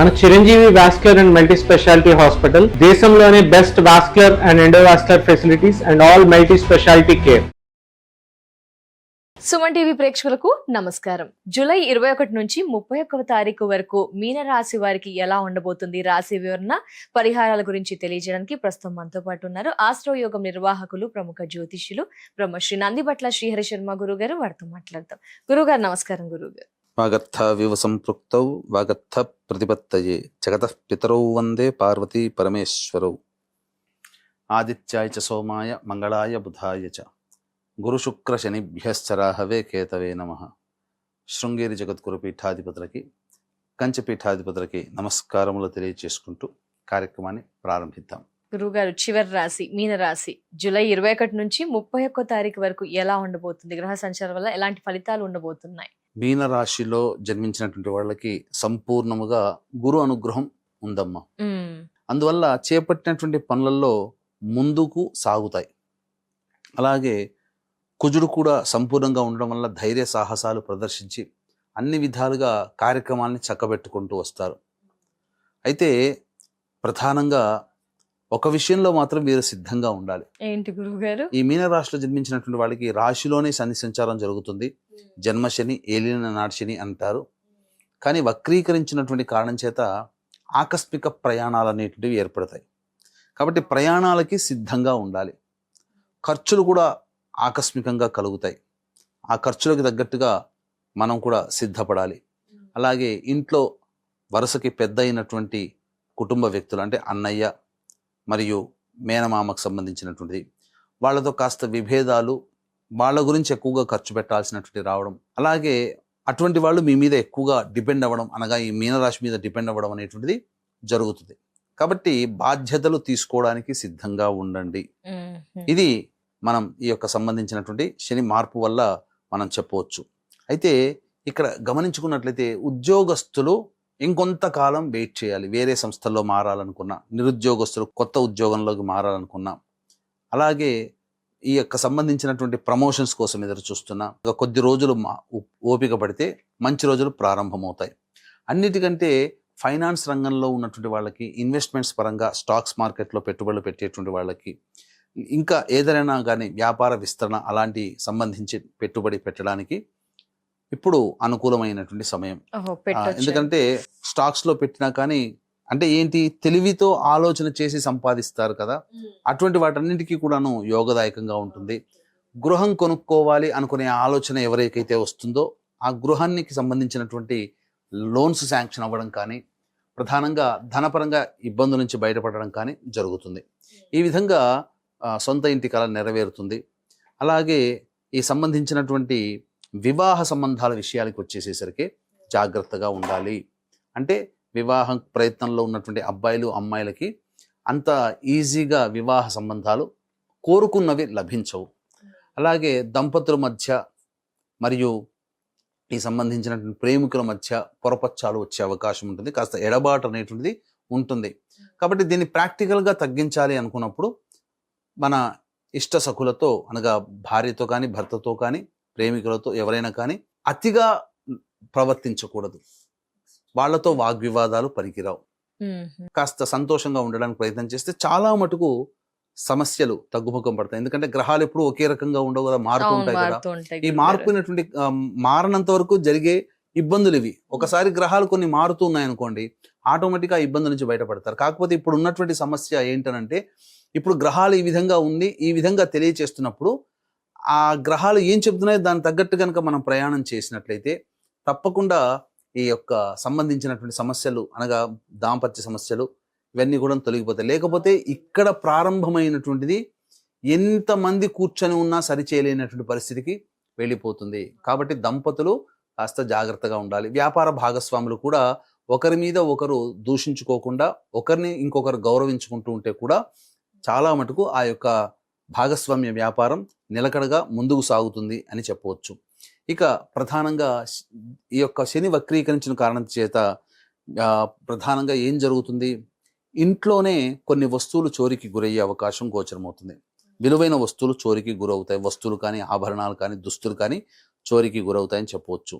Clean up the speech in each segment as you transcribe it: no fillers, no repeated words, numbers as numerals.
మన Chiranjeevi vascular and multi speciality hospital దేశంలోనే best vascular and endovascular facilities and all multi speciality care. Suman TV ప్రేక్షకులకు నమస్కారం. July 21 నుంచి 31వ తారీఖు వరకు మీన రాశి వారికి ఎలా ఉండబోతుంది, రాశి వివరణ, పరిహారాల గురించి తెలియజేయడానికి ప్రస్తుతం మనతో పాటు ఉన్నారు ఆస్ట్రో యోగం నిర్వాహకులు, ప్రముఖ జ్యోతిష్యులు బ్రహ్మశ్రీ నందిబట్ల శ్రీహరి శర్మ గురువు గారు. వారితో మాట్లాడతాం. గురుగారు నమస్కారం. గురుగారు వాగర్థ వివ సంపృక్తౌ వాగర్థ ప్రతిపత్తయే జగతః పితరౌ వందే పార్వతీ పరమేశ్వరౌ. ఆదిత్యాయ చ సోమాయ మంగళాయ బుధాయ చ గురు శుక్ర శనిభ్యశ్చరాహవే కేతవే నమః. శృంగేరి జగద్గురు పీఠాధిపతులకి, కంచి పీఠాధిపతులకి నమస్కారములు తెలియజేసుకుంటూ కార్యక్రమాన్ని ప్రారంభిద్దాం. గురుగారు, చివరి రాశి మీన రాశి జూలై 21 నుంచి 31వ తారీఖు వరకు ఎలా ఉండబోతుంది? గ్రహ సంచారం వల్ల ఎలాంటి ఫలితాలు ఉండబోతున్నాయి? మీన రాశిలో జన్మించినటువంటి వాళ్ళకి సంపూర్ణముగా గురు అనుగ్రహం ఉందమ్మా. అందువల్ల చేపట్టినటువంటి పనులలో ముందుకు సాగుతాయి. అలాగే కుజుడు కూడా సంపూర్ణంగా ఉండడం వల్ల ధైర్య సాహసాలు ప్రదర్శించి అన్ని విధాలుగా కార్యక్రమాల్ని చక్కబెట్టుకుంటూ వస్తారు. అయితే ప్రధానంగా ఒక విషయంలో మాత్రం వీరు సిద్ధంగా ఉండాలి. ఏంటి గురువుగారు? ఈ మీన రాశిలో జన్మించినటువంటి వాళ్ళకి రాశిలోనే శని సంచారం జరుగుతుంది. జన్మశని, ఏలిన నాటి శని అంటారు. కానీ వక్రీకరించినటువంటి కారణం చేత ఆకస్మిక ప్రయాణాలు అనేటువంటివి ఏర్పడతాయి. కాబట్టి ప్రయాణాలకి సిద్ధంగా ఉండాలి. ఖర్చులు కూడా ఆకస్మికంగా కలుగుతాయి. ఆ ఖర్చులకు తగ్గట్టుగా మనం కూడా సిద్ధపడాలి. అలాగే ఇంట్లో వరుసకి పెద్ద అయినటువంటి కుటుంబ వ్యక్తులు అంటే అన్నయ్య మరియు మేనమామకు సంబంధించినటువంటిది, వాళ్ళతో కాస్త విభేదాలు, వాళ్ళ గురించి ఎక్కువగా ఖర్చు పెట్టాల్సినటువంటి రావడం, అలాగే అటువంటి వాళ్ళు మీ మీద ఎక్కువగా డిపెండ్ అవ్వడం, అనగా ఈ మీనరాశి మీద డిపెండ్ అవ్వడం అనేటువంటిది జరుగుతుంది. కాబట్టి బాధ్యతలు తీసుకోవడానికి సిద్ధంగా ఉండండి. ఇది మనం ఈ యొక్క సంబంధించినటువంటి శని మార్పు వల్ల మనం చెప్పవచ్చు. అయితే ఇక్కడ గమనించుకున్నట్లయితే ఉద్యోగస్తులు ఇంకొంతకాలం వెయిట్ చేయాలి. వేరే సంస్థల్లో మారాలనుకున్నా, నిరుద్యోగస్తులు కొత్త ఉద్యోగంలోకి మారాలనుకున్నా, అలాగే ఈ యొక్క సంబంధించినటువంటి ప్రమోషన్స్ కోసం ఎదురు చూస్తున్నా, కొద్ది రోజులు ఓపిక పడితే మంచి రోజులు ప్రారంభమవుతాయి. అన్నిటికంటే ఫైనాన్స్ రంగంలో ఉన్నటువంటి వాళ్ళకి, ఇన్వెస్ట్మెంట్స్ పరంగా స్టాక్స్ మార్కెట్లో పెట్టుబడులు పెట్టేటువంటి వాళ్ళకి, ఇంకా ఏదైనా కానీ వ్యాపార విస్తరణ అలాంటి సంబంధించి పెట్టుబడి పెట్టడానికి ఇప్పుడు అనుకూలమైనటువంటి సమయం. ఎందుకంటే స్టాక్స్ లో పెట్టినా కానీ అంటే ఏంటి, తెలివితో ఆలోచన చేసి సంపాదిస్తారు కదా, అటువంటి వాటన్నింటికీ కూడాను యోగదాయకంగా ఉంటుంది. గృహం కొనుక్కోవాలి అనుకునే ఆలోచన ఎవరికైతే వస్తుందో ఆ గృహానికి సంబంధించినటువంటి లోన్స్ శాంక్షన్ అవ్వడం కానీ, ప్రధానంగా ధనపరంగా ఇబ్బందుల నుంచి బయటపడడం కానీ జరుగుతుంది. ఈ విధంగా సొంత ఇంటి కల నెరవేరుతుంది. అలాగే ఈ సంబంధించినటువంటి వివాహ సంబంధాల విషయాలకు వచ్చేసేసరికి జాగ్రత్తగా ఉండాలి. అంటే వివాహం ప్రయత్నంలో ఉన్నటువంటి అబ్బాయిలు అమ్మాయిలకి అంత ఈజీగా వివాహ సంబంధాలు కోరుకున్నవి లభించవు. అలాగే దంపతుల మధ్య మరియు ఈ సంబంధించినటువంటి ప్రేమికుల మధ్య పొరపచ్చాలు వచ్చే అవకాశం ఉంటుంది. కాస్త ఎడబాటు అనేటువంటిది ఉంటుంది. కాబట్టి దీన్ని ప్రాక్టికల్గా తగ్గించాలి అనుకున్నప్పుడు మన ఇష్ట సఖులతో, అనగా భార్యతో కానీ, భర్తతో కానీ, ప్రేమికులతో ఎవరైనా కానీ అతిగా ప్రవర్తించకూడదు. వాళ్లతో వాగ్వివాదాలు పనికిరావు. కాస్త సంతోషంగా ఉండడానికి ప్రయత్నం చేస్తే చాలా మటుకు సమస్యలు తగ్గుముఖం పడతాయి. ఎందుకంటే గ్రహాలు ఎప్పుడు ఒకే రకంగా ఉండవు కదా, మారుతూ ఉంటాయి కదా. ఈ మార్పునటువంటి మారనంత వరకు జరిగే ఇబ్బందులు ఇవి. ఒకసారి గ్రహాలు కొన్ని మారుతూ ఉన్నాయనుకోండి, ఆటోమేటిక్గా ఆ ఇబ్బంది నుంచి బయటపడతారు. కాకపోతే ఇప్పుడు ఉన్నటువంటి సమస్య ఏంటనంటే, ఇప్పుడు గ్రహాలు ఈ విధంగా ఉంది, ఈ విధంగా తెలియచేస్తున్నప్పుడు ఆ గ్రహాలు ఏం చెప్తున్నాయో దానికి తగ్గట్టు కనుక మనం ప్రయాణం చేసినట్లయితే తప్పకుండా ఈ యొక్క సంబంధించినటువంటి సమస్యలు, అనగా దాంపత్య సమస్యలు, ఇవన్నీ కూడా తొలగిపోతాయి. లేకపోతే ఇక్కడ ప్రారంభమైనటువంటిది ఎంతమంది కూర్చొని ఉన్నా సరిచేయలేనటువంటి పరిస్థితికి వెళ్ళిపోతుంది. కాబట్టి దంపతులు కాస్త జాగ్రత్తగా ఉండాలి. వ్యాపార భాగస్వాములు కూడా ఒకరి మీద ఒకరు దూషించుకోకుండా, ఒకరిని ఇంకొకరు గౌరవించుకుంటూ ఉంటే కూడా చాలా మటుకు ఆ యొక్క భాగస్వామ్య వ్యాపారం నిలకడగా ముందుకు సాగుతుంది అని చెప్పవచ్చు. ఇక ప్రధానంగా ఈ యొక్క శని వక్రీకరించిన కారణం చేత ప్రధానంగా ఏం జరుగుతుంది, ఇంట్లోనే కొన్ని వస్తువులు చోరీకి గురయ్యే అవకాశం గోచరమవుతుంది. విలువైన వస్తువులు చోరీకి గురవుతాయి. వస్తువులు కానీ, ఆభరణాలు కానీ, దుస్తులు కానీ చోరీకి గురవుతాయని చెప్పవచ్చు.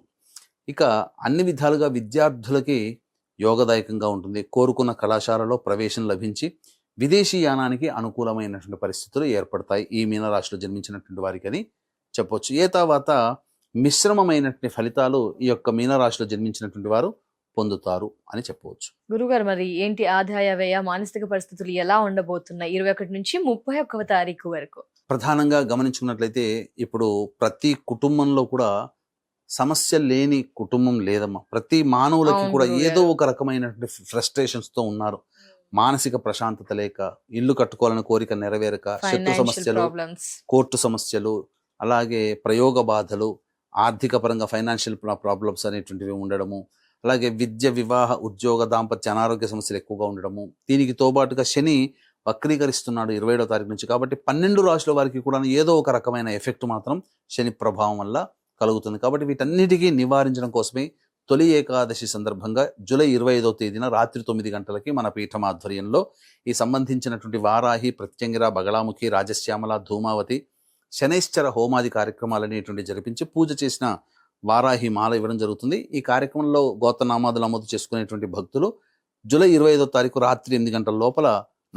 ఇక అన్ని విధాలుగా విద్యార్థులకి యోగదాయకంగా ఉంటుంది. కోరుకున్న కళాశాలలో ప్రవేశం లభించి విదేశీ యానానికి అనుకూలమైనటువంటి పరిస్థితులు ఏర్పడతాయి ఈ మీనరాశిలో జన్మించినటువంటి వారికి అని చెప్పొచ్చు. ఏ తర్వాత మిశ్రమమైనటువంటి ఫలితాలు ఈ యొక్క మీనరాశిలో జన్మించినటువంటి వారు పొందుతారు అని చెప్పవచ్చు. గురుగారు, మరి ఏంటి ఆదాయ వ్యయ మానసిక పరిస్థితులు ఎలా ఉండబోతున్నాయి 21 నుంచి 31వ తారీఖు వరకు? ప్రధానంగా గమనించుకున్నట్లయితే ఇప్పుడు ప్రతి కుటుంబంలో కూడా సమస్య లేని కుటుంబం లేదమ్మా. ప్రతి మానవులకి అవును కూడా గురుగారు. ఏదో ఒక రకమైనటువంటి ఫ్రస్ట్రేషన్స్ తో ఉన్నారు. మానసిక ప్రశాంతత లేక, ఇల్లు కట్టుకోవాలని కోరిక నెరవేరక, శత్రు ఫైనాన్షియల్ సమస్యలు, ప్రాబ్లమ్స్. కోర్టు సమస్యలు, అలాగే ప్రయోగ బాధలు, ఆర్థిక పరంగా ఫైనాన్షియల్ ప్రాబ్లమ్స్ అనేటువంటివి ఉండడము, అలాగే విద్య, వివాహ, ఉద్యోగ, దాంపత్య, అనారోగ్య సమస్యలు ఎక్కువగా ఉండడము. దీనికి తోబాటుగా శని వక్రీకరిస్తున్నాడు 27వ తారీఖు నుంచి. కాబట్టి 12 రాశుల వారికి కూడా ఏదో ఒక రకమైన ఎఫెక్ట్ మాత్రం శని ప్రభావం వల్ల కలుగుతుంది. కాబట్టి వీటన్నిటికీ నివారించడం కోసమే తొలి ఏకాదశి సందర్భంగా జూలై 25వ తేదీన రాత్రి 9 గంటలకి మన పీఠం ఆధ్వర్యంలో ఈ సంబంధించినటువంటి వారాహి, ప్రత్యంగిర, బగళాముఖి, రాజశ్యామల, ధూమావతి, శనైశ్చర హోమాది కార్యక్రమాలు అనేటువంటి జరిపించి పూజ చేసిన వారాహి మాల ఇవ్వడం జరుగుతుంది. ఈ కార్యక్రమంలో గోత్రనామాదులు నమోదు చేసుకునేటువంటి భక్తులు జూలై 25వ తారీఖు రాత్రి 8 గంటల లోపల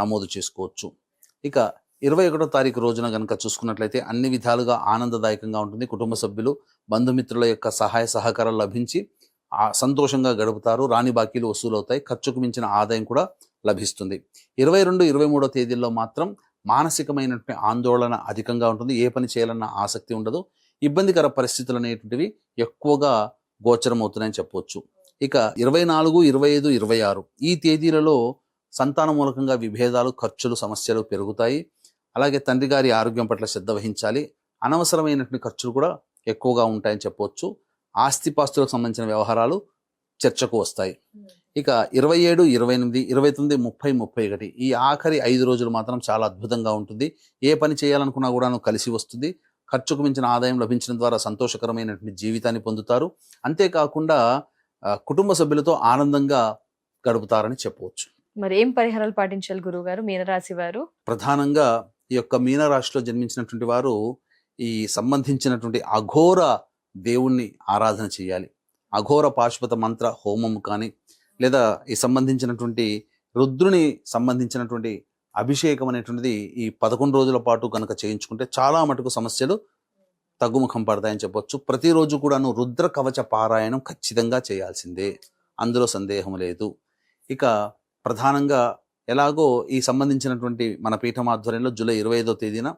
నమోదు చేసుకోవచ్చు. ఇక 21వ తారీఖు రోజున కనుక చూసుకున్నట్లయితే అన్ని విధాలుగా ఆనందదాయకంగా ఉంటుంది. కుటుంబ సభ్యులు, బంధుమిత్రుల యొక్క సహాయ సహకారాలు లభించి సంతోషంగా గడుపుతారు. రాని బాకీలు వసూలవుతాయి. ఖర్చుకు మించిన ఆదాయం కూడా లభిస్తుంది. 22, 23వ తేదీల్లో మాత్రం మానసికమైనటువంటి ఆందోళన అధికంగా ఉంటుంది. ఏ పని చేయాలన్న ఆసక్తి ఉండదు. ఇబ్బందికర పరిస్థితులు అనేటువంటివి ఎక్కువగా గోచరం అవుతున్నాయని చెప్పవచ్చు. ఇక 24, 25, 26 ఈ తేదీలలో సంతాన మూలకంగా విభేదాలు, ఖర్చులు, సమస్యలు పెరుగుతాయి. అలాగే తండ్రి గారి ఆరోగ్యం పట్ల శ్రద్ధ వహించాలి. అనవసరమైనటువంటి ఖర్చులు కూడా ఎక్కువగా ఉంటాయని చెప్పవచ్చు. ఆస్తిపాస్తులకు సంబంధించిన వ్యవహారాలు చర్చకు వస్తాయి. ఇక 27, 28, 29, 30, 31 ఈ ఆఖరి 5 రోజులు మాత్రం చాలా అద్భుతంగా ఉంటుంది. ఏ పని చేయాలనుకున్నా కూడా కలిసి వస్తుంది. ఖర్చుకు మించిన ఆదాయం లభించడం ద్వారా సంతోషకరమైనటువంటి జీవితాన్ని పొందుతారు. అంతేకాకుండా కుటుంబ సభ్యులతో ఆనందంగా గడుపుతారని చెప్పవచ్చు. మరి ఏం పరిహారాలు పాటించాలి గురువుగారు మీనరాశి వారు? ప్రధానంగా ఈ యొక్క మీనరాశిలో జన్మించినటువంటి వారు ఈ సంబంధించినటువంటి అఘోర దేవుణ్ణి ఆరాధన చేయాలి. అఘోర పాశుపత మంత్ర హోమం కానీ, లేదా ఈ సంబంధించినటువంటి రుద్రుని సంబంధించినటువంటి అభిషేకం అనేటువంటిది ఈ 11 రోజుల పాటు కనుక చేయించుకుంటే చాలా మటుకు సమస్యలు తగ్గుముఖం పడతాయని చెప్పొచ్చు. ప్రతిరోజు కూడాను రుద్ర కవచ పారాయణం ఖచ్చితంగా చేయాల్సిందే, అందులో సందేహం లేదు. ఇక ప్రధానంగా ఎలాగో ఈ సంబంధించినటువంటి మన పీఠం ఆధ్వర్యంలో జూలై 25వ తేదీన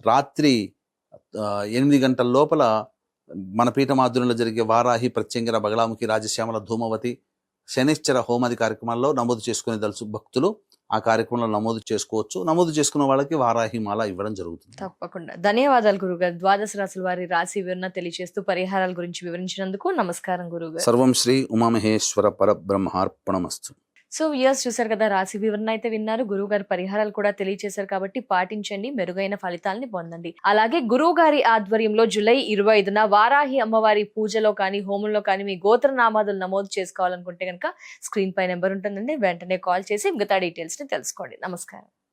రాత్రి 8 గంటల లోపల మన పీఠం ఆధ్వర్యంలో జరిగే వారాహి, ప్రత్యంగిర, బగళాముఖి, రాజశ్యామల, ధూమవతి, శనిశ్చర హోమాది కార్యక్రమాల్లో నమోదు చేసుకునే దలుచు భక్తులు ఆ కార్యక్రమంలో నమోదు చేసుకోవచ్చు. నమోదు చేసుకున్న వాళ్ళకి వారాహి మాల ఇవ్వడం జరుగుతుంది. తప్పకుండా. ధన్యవాదాలు గురుగారు. ద్వాదశ రాశుల వారి రాశి వివరణ తెలియజేస్తూ పరిహారాల గురించి వివరించినందుకు నమస్కారం గురుగారు. సర్వం శ్రీ ఉమామహేశ్వర పరబ్రహ్మార్పణమస్తు. సో వ్యూయర్స్ చూసారు కదా, రాశి వివరణ అయితే విన్నారు. గురువు గారి పరిహారాలు కూడా తెలియజేశారు కాబట్టి పాటించండి, మెరుగైన ఫలితాలని పొందండి. అలాగే గురువు గారి ఆధ్వర్యంలో జూలై 25న వారాహి అమ్మవారి పూజలో కానీ, హోమంలో కానీ మీ గోత్రనామాదులు నమోదు చేసుకోవాలనుకుంటే కనుక స్క్రీన్ పై నెంబర్ ఉంటుందండి, వెంటనే కాల్ చేసి మిగతా డీటెయిల్స్ ని తెలుసుకోండి. నమస్కారం.